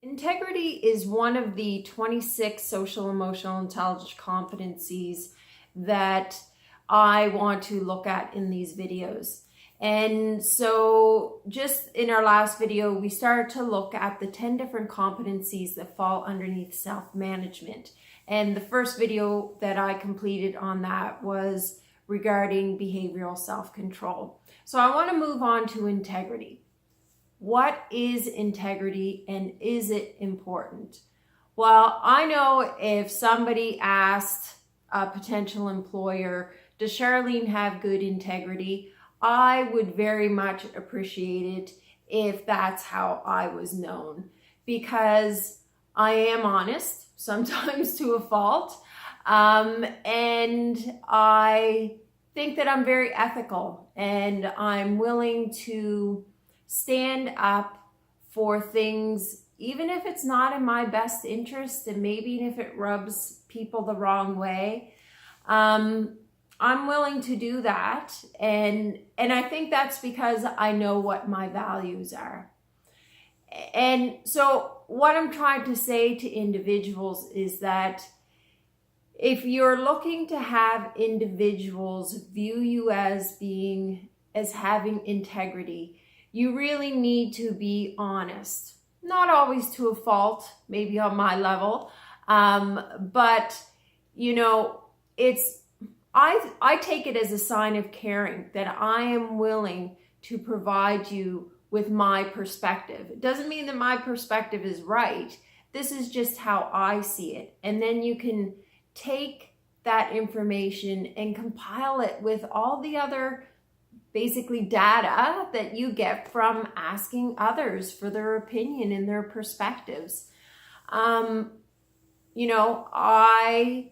Integrity is one of the 26 social emotional intelligence competencies that I want to look at in these videos. And so just in our last video, we started to look at the 10 different competencies that fall underneath self-management. And the first video that I completed on that was regarding behavioral self-control. So I want to move on to integrity. What is integrity and is it important? Well, I know if somebody asked a potential employer, does Charlene have good integrity? I would very much appreciate it if that's how I was known, because I am honest, sometimes to a fault, and I think that I'm very ethical and I'm willing to stand up for things, even if it's not in my best interest and maybe if it rubs people the wrong way. I'm willing to do that. And I think that's because I know what my values are. And so what I'm trying to say to individuals is that if you're looking to have individuals view you as having integrity, you really need to be honest. Not always to a fault, maybe on my level, but you know, I take it as a sign of caring that I am willing to provide you with my perspective. It doesn't mean that my perspective is right. This is just how I see it. And then you can take that information and compile it with all the other basically data that you get from asking others for their opinion and their perspectives. You know, I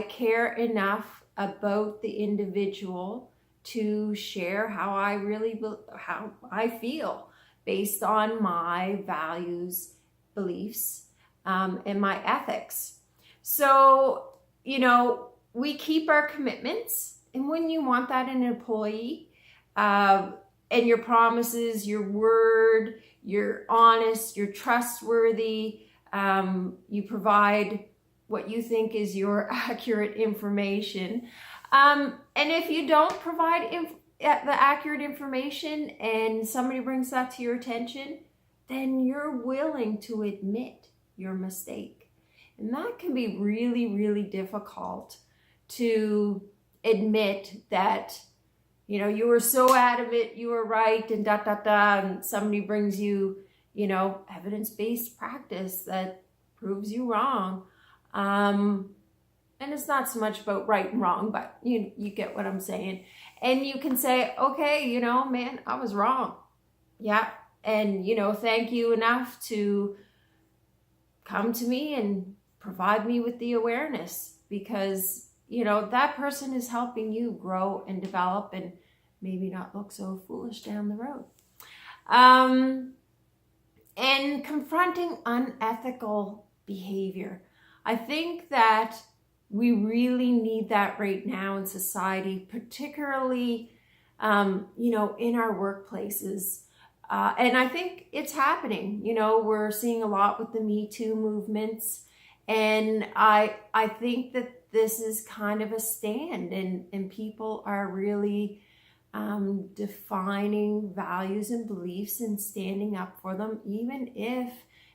care enough about the individual to share how I feel based on my values, beliefs, and my ethics. So, you know, we keep our commitments. And when you want that in an employee, and your promises, your word, you're honest, you're trustworthy, you provide what you think is your accurate information. And if you don't provide the accurate information and somebody brings that to your attention, then you're willing to admit your mistake. And that can be really, really difficult to admit that, you know, you were so adamant you were right and and somebody brings you, you know, evidence-based practice that proves you wrong. And it's not so much about right and wrong, but you get what I'm saying. And you can say, okay, you know, man, I was wrong. Yeah. And, you know, thank you enough to come to me and provide me with the awareness, because you know, that person is helping you grow and develop and maybe not look so foolish down the road. And confronting unethical behavior. I think that we really need that right now in society, particularly, you know, in our workplaces. And I think it's happening. You know, we're seeing a lot with the Me Too movements. And I think that this is kind of a stand, and people are really defining values and beliefs and standing up for them, even if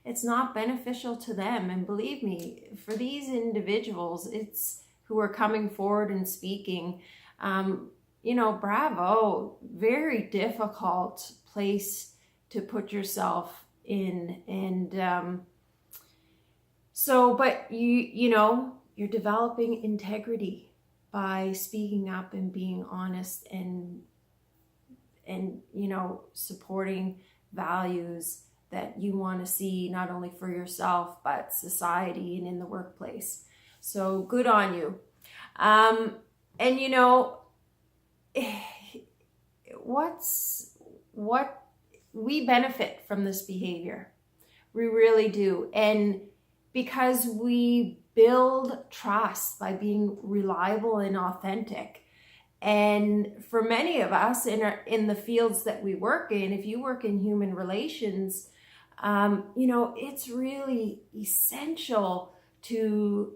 it's not beneficial to them. And believe me, for these individuals, who are coming forward and speaking, you know, bravo, very difficult place to put yourself in. And but you know, you're developing integrity by speaking up and being honest and you know, supporting values that you want to see not only for yourself but society and in the workplace. So good on you. And you know, what we benefit from this behavior. We really do. And because we build trust by being reliable and authentic. And for many of us in the fields that we work in, if you work in human relations, It's really essential to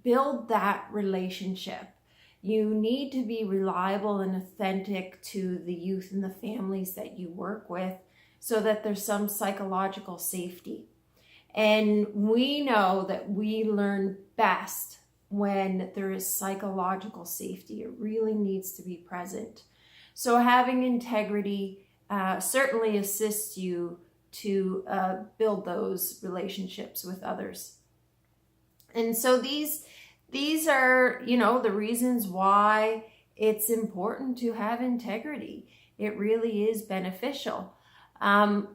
build that relationship. You need to be reliable and authentic to the youth and the families that you work with so that there's some psychological safety. And we know that we learn best when there is psychological safety. It really needs to be present. So having integrity certainly assists you to build those relationships with others. And so these are, the reasons why it's important to have integrity. It really is beneficial.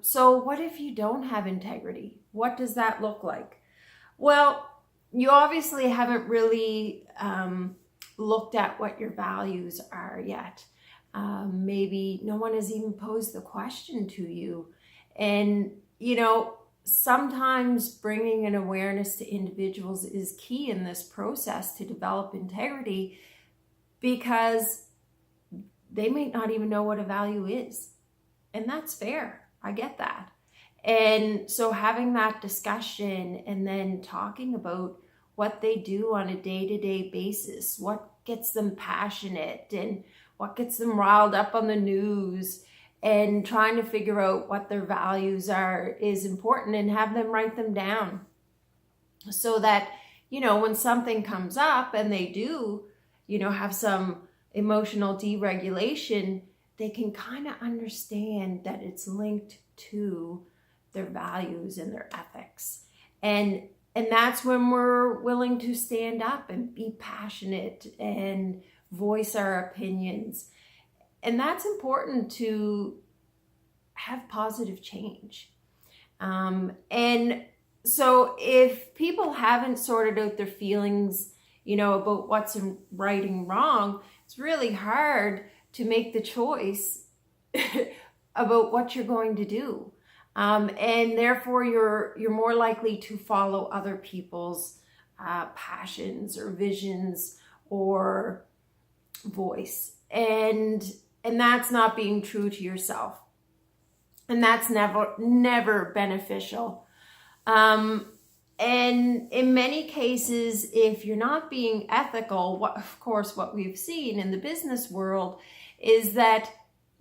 So what if you don't have integrity? What does that look like? Well, you obviously haven't really looked at what your values are yet. Maybe no one has even posed the question to you. And, sometimes bringing an awareness to individuals is key in this process to develop integrity, because they may not even know what a value is. And that's fair. I get that. And so having that discussion and then talking about what they do on a day-to-day basis, what gets them passionate and what gets them riled up on the news, and trying to figure out what their values are is important, and have them write them down so that, when something comes up and they do, have some emotional deregulation, they can kind of understand that it's linked to their values and their ethics. And that's when we're willing to stand up and be passionate and voice our opinions. And that's important to have positive change. And so if people haven't sorted out their feelings, about what's right and wrong, it's really hard to make the choice about what you're going to do. And therefore you're more likely to follow other people's passions or visions or voice. And that's not being true to yourself. And that's never beneficial. And in many cases, if you're not being ethical, of course, what we've seen in the business world is that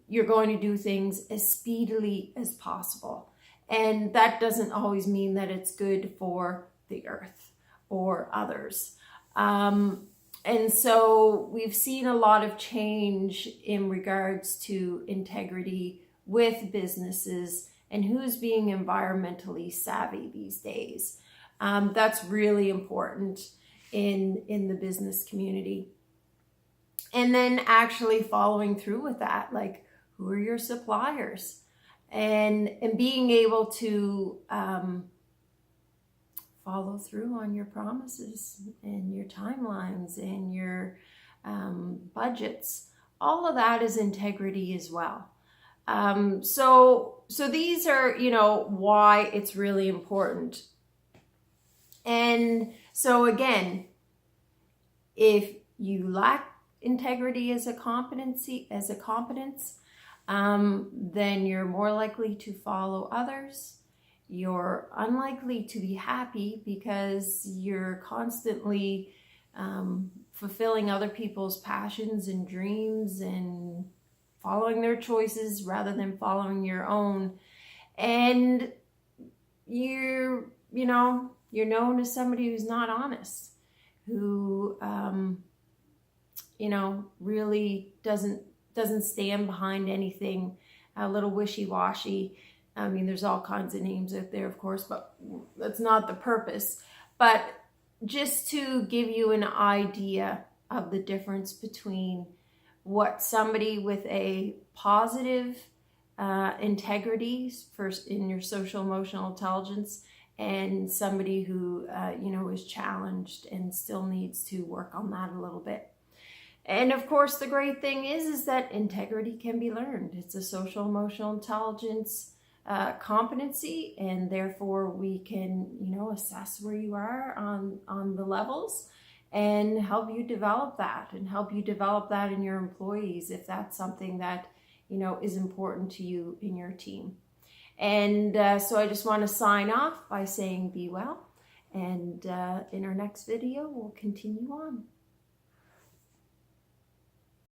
you're going to do things as speedily as possible. And that doesn't always mean that it's good for the earth or others. And so we've seen a lot of change in regards to integrity with businesses and who's being environmentally savvy these days. That's really important in the business community. And then actually following through with that, like, who are your suppliers? And being able to follow through on your promises and your timelines and your budgets. All of that is integrity as well. So these are, why it's really important. And so again, if you lack integrity as a competency, as a competence, then you're more likely to follow others. You're unlikely to be happy because you're constantly fulfilling other people's passions and dreams and following their choices rather than following your own. And you're known as somebody who's not honest, who, really doesn't stand behind anything, a little wishy-washy. I mean, there's all kinds of names out there, of course, but that's not the purpose. But just to give you an idea of the difference between what somebody with a positive integrity first in your social emotional intelligence and somebody who, is challenged and still needs to work on that a little bit. And of course, the great thing is that integrity can be learned. It's a social emotional intelligence competency, and therefore we can, assess where you are on the levels and help you develop that in your employees if that's something that, is important to you in your team. And so I just want to sign off by saying be well. And in our next video, we'll continue on.